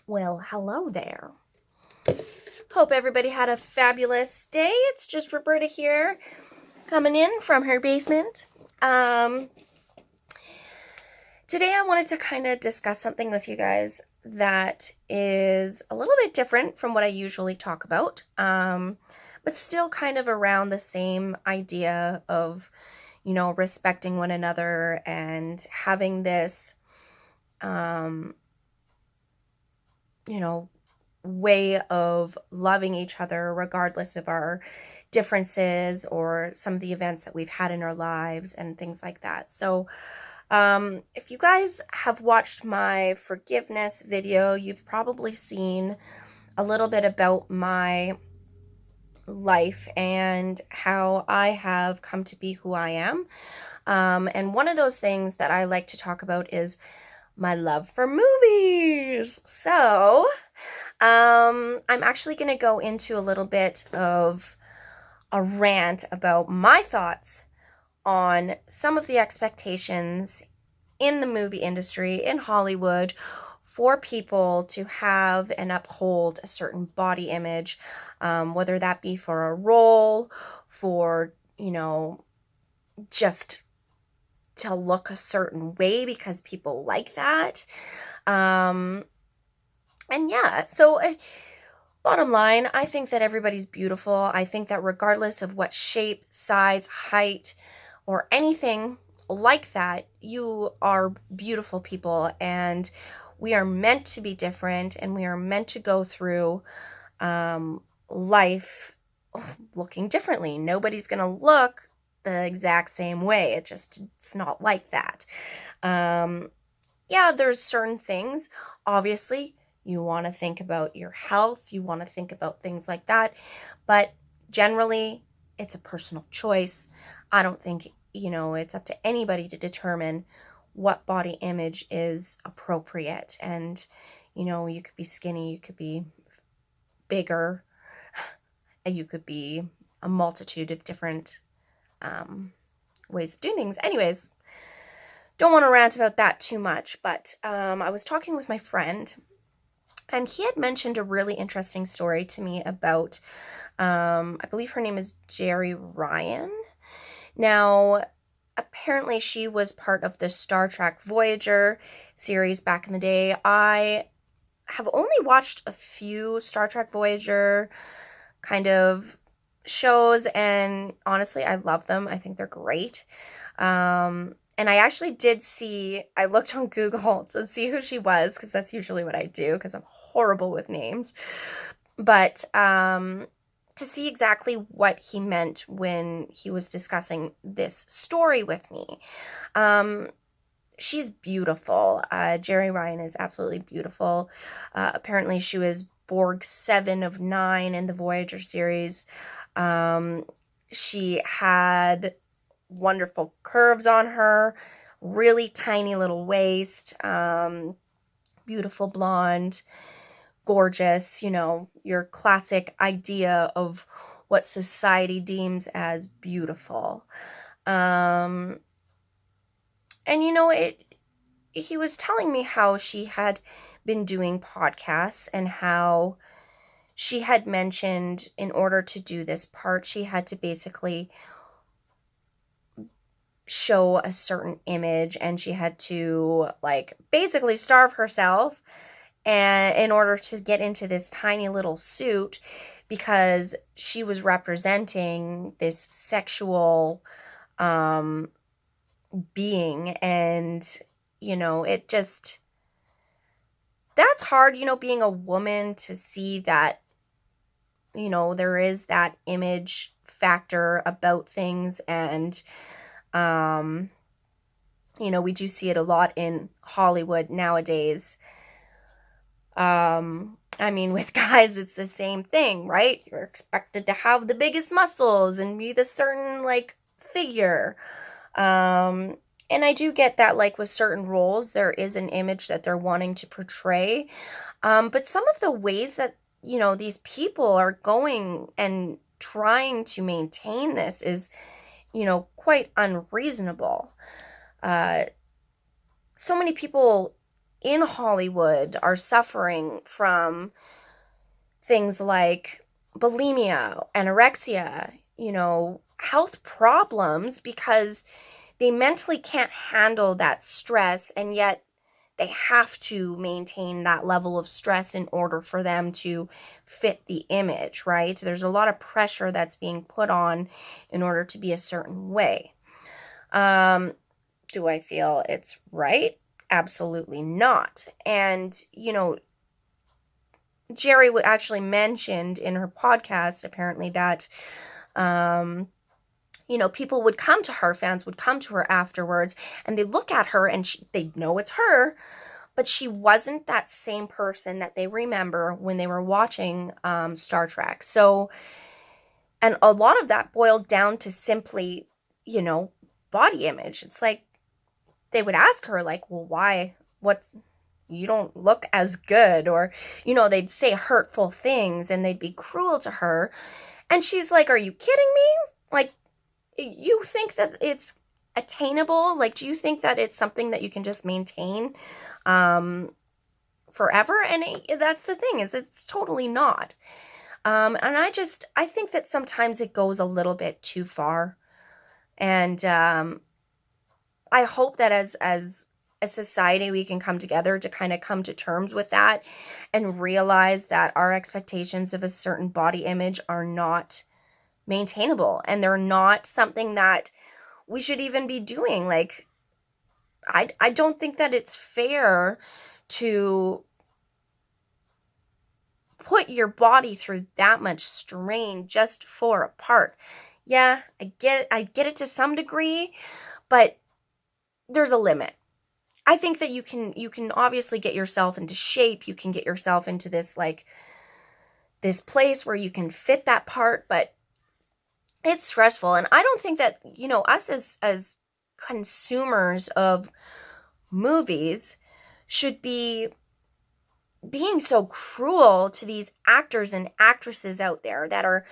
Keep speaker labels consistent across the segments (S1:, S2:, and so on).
S1: Well, hello there. Hope everybody had a fabulous day. It's just Roberta here, coming in from her basement. Today I wanted to kind of discuss something with you guys that is a little bit different from what I usually talk about, but still kind of around the same idea of, respecting one another and having this, way of loving each other regardless of our differences or some of the events that we've had in our lives and things like that. So if you guys have watched my forgiveness video, you've probably seen a little bit about my life and how I have come to be who I am. And one of those things that I like to talk about is my love for movies. So I'm actually going to go into a little bit of a rant about my thoughts on some of the expectations in the movie industry, in Hollywood, for people to have and uphold a certain body image, whether that be for a role, for, just to look a certain way because people like that. And yeah, so bottom line, I think that everybody's beautiful. I think that regardless of what shape, size, height, or anything like that, you are beautiful people, and we are meant to be different, and we are meant to go through life looking differently. Nobody's going to look the exact same way. It's not like that. Yeah, there's certain things, obviously, you want to think about your health, you want to think about things like that, but generally, it's a personal choice. I don't think, it's up to anybody to determine what body image is appropriate. And, you could be skinny, you could be bigger, you could be a multitude of different ways of doing things. Anyways, don't want to rant about that too much, but I was talking with my friend, and he had mentioned a really interesting story to me about, I believe her name is Jeri Ryan. Now, apparently she was part of the Star Trek Voyager series back in the day. I have only watched a few Star Trek Voyager kind of shows, and honestly, I love them. I think they're great. And I actually I looked on Google to see who she was, because that's usually what I do, because I'm horrible with names. But to see exactly what he meant when he was discussing this story with me. She's beautiful. Jeri Ryan is absolutely beautiful. Apparently she was Borg 7 of 9 in the Voyager series. She had wonderful curves on her, really tiny little waist, beautiful blonde, gorgeous, your classic idea of what society deems as beautiful. And he was telling me how she had been doing podcasts, and how she had mentioned in order to do this part, she had to basically show a certain image, and she had to basically starve herself and in order to get into this tiny little suit, because she was representing this sexual being. And that's hard, being a woman, to see that there is that image factor about things. And we do see it a lot in Hollywood nowadays. With guys, it's the same thing, right? You're expected to have the biggest muscles and be the certain, figure. And I do get that, with certain roles, there is an image that they're wanting to portray. But some of the ways that, these people are going and trying to maintain this is, quite unreasonable. so many people in Hollywood are suffering from things like bulimia, anorexia, health problems because they mentally can't handle that stress, and yet they have to maintain that level of stress in order for them to fit the image, right? There's a lot of pressure that's being put on in order to be a certain way. Do I feel it's right? Absolutely not. And, Jerry would actually mentioned in her podcast, apparently, that, people would come to her, fans would come to her afterwards, and they look at her and they know it's her, but she wasn't that same person that they remember when they were watching Star Trek. So, and a lot of that boiled down to simply, body image. It's like they would ask her, like, well, why? You don't look as good, or, they'd say hurtful things and they'd be cruel to her. And she's like, are you kidding me? Like, you think that it's attainable? Like, do you think that it's something that you can just maintain forever? And that's the thing, is it's totally not. And I think that sometimes it goes a little bit too far. And I hope that as a society, we can come together to kind of come to terms with that and realize that our expectations of a certain body image are not maintainable, and they're not something that we should even be doing. Like, I don't think that it's fair to put your body through that much strain just for a part. Yeah, I get it to some degree, but there's a limit. I think that you can obviously get yourself into shape. You can get yourself into this place where you can fit that part, but it's stressful. And I don't think that, us as consumers of movies should be being so cruel to these actors and actresses out there that are,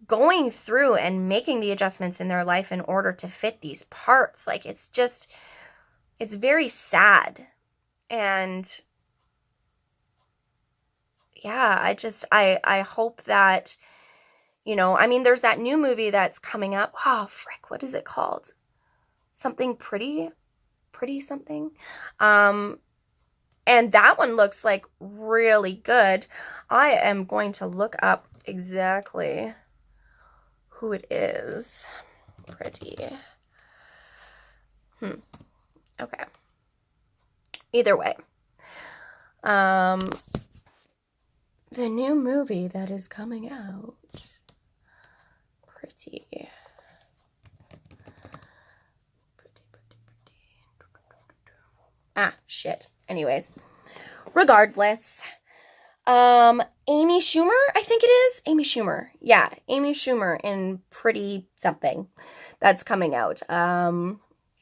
S1: going through and making the adjustments in their life in order to fit these parts. Like, it's very sad. And yeah, I hope that, there's that new movie that's coming up. Oh, frick, what is it called? Something pretty something. And that one looks like really good. I am going to look up exactly who it is. Pretty. Okay. Either way. The new movie that is coming out. Pretty. Ah, shit. Anyways. Regardless. Amy Schumer, I think it is. Amy Schumer. Yeah, Amy Schumer in Pretty Something. That's coming out.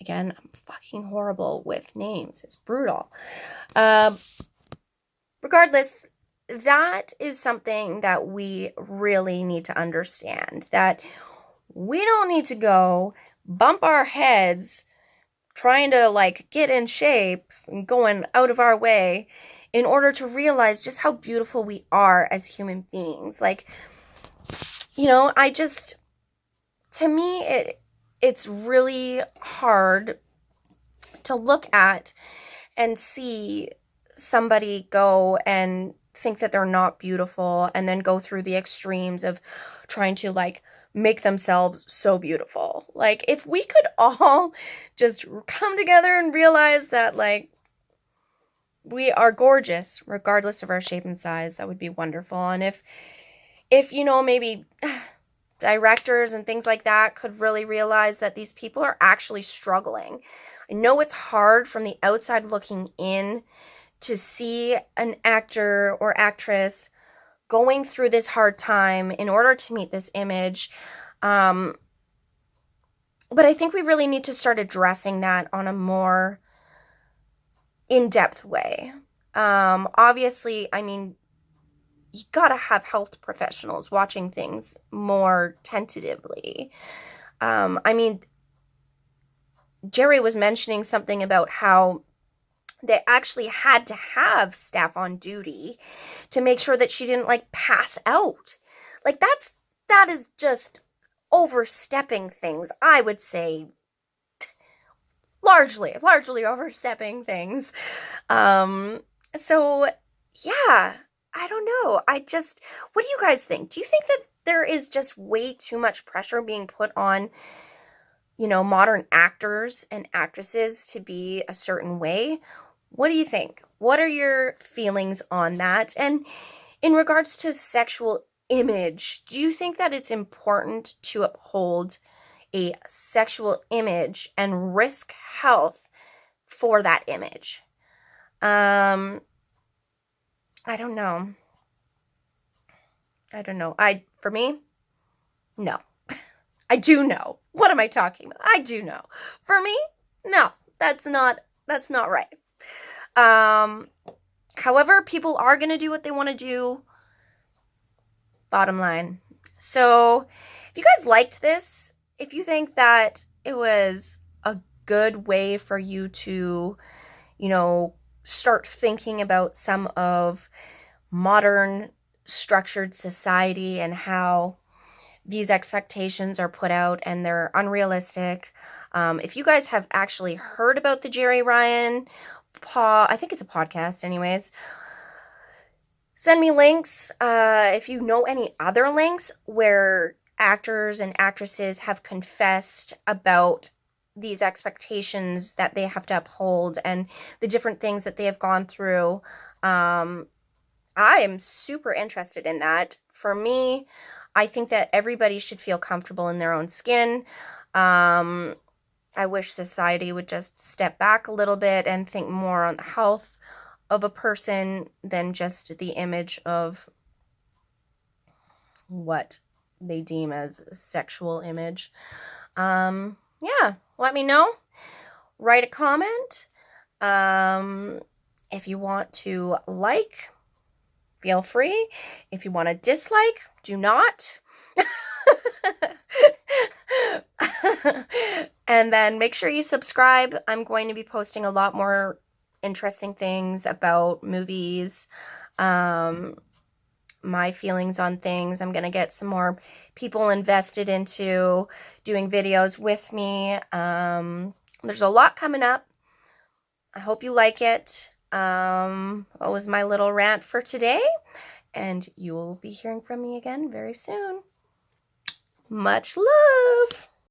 S1: Again, I'm fucking horrible with names. It's brutal. Regardless, that is something that we really need to understand. That we don't need to go bump our heads trying to, get in shape and going out of our way in order to realize just how beautiful we are as human beings. To me, it's really hard to look at and see somebody go and think that they're not beautiful and then go through the extremes of trying to make themselves so beautiful. If we could all just come together and realize that we are gorgeous regardless of our shape and size, that would be wonderful. And if maybe directors and things like that could really realize that these people are actually struggling. I know it's hard from the outside looking in to see an actor or actress going through this hard time in order to meet this image. But I think we really need to start addressing that on a more in-depth way. Obviously, you gotta have health professionals watching things more tentatively. Jerry was mentioning something about how they actually had to have staff on duty to make sure that she didn't like pass out. Like that is just overstepping things, I would say. Largely overstepping things. So yeah, I don't know. What do you guys think? Do you think that there is just way too much pressure being put on, modern actors and actresses to be a certain way? What do you think? What are your feelings on that? And in regards to sexual image, do you think that it's important to uphold a sexual image and risk health for that image? I don't know. For me, no. I do know. What am I talking about? I do know. For me, no. That's not right. However, people are going to do what they want to do. Bottom line. So, if you guys liked this, if you think that it was a good way for you to, start thinking about some of modern structured society and how these expectations are put out and they're unrealistic. If you guys have actually heard about the Jerry Ryan I think it's a podcast anyways, send me links. If you know any other links where actors and actresses have confessed about these expectations that they have to uphold and the different things that they have gone through, I am super interested in that. For me, I think that everybody should feel comfortable in their own skin. I wish society would just step back a little bit and think more on the health of a person than just the image of what they deem as a sexual image. Yeah, let me know. Write a comment. If you want to like, feel free. If you want to dislike, do not. And then make sure you subscribe. I'm going to be posting a lot more interesting things about movies, my feelings on things. I'm going to get some more people invested into doing videos with me. There's a lot coming up. I hope you like it. That was my little rant for today, and you will be hearing from me again very soon. Much love.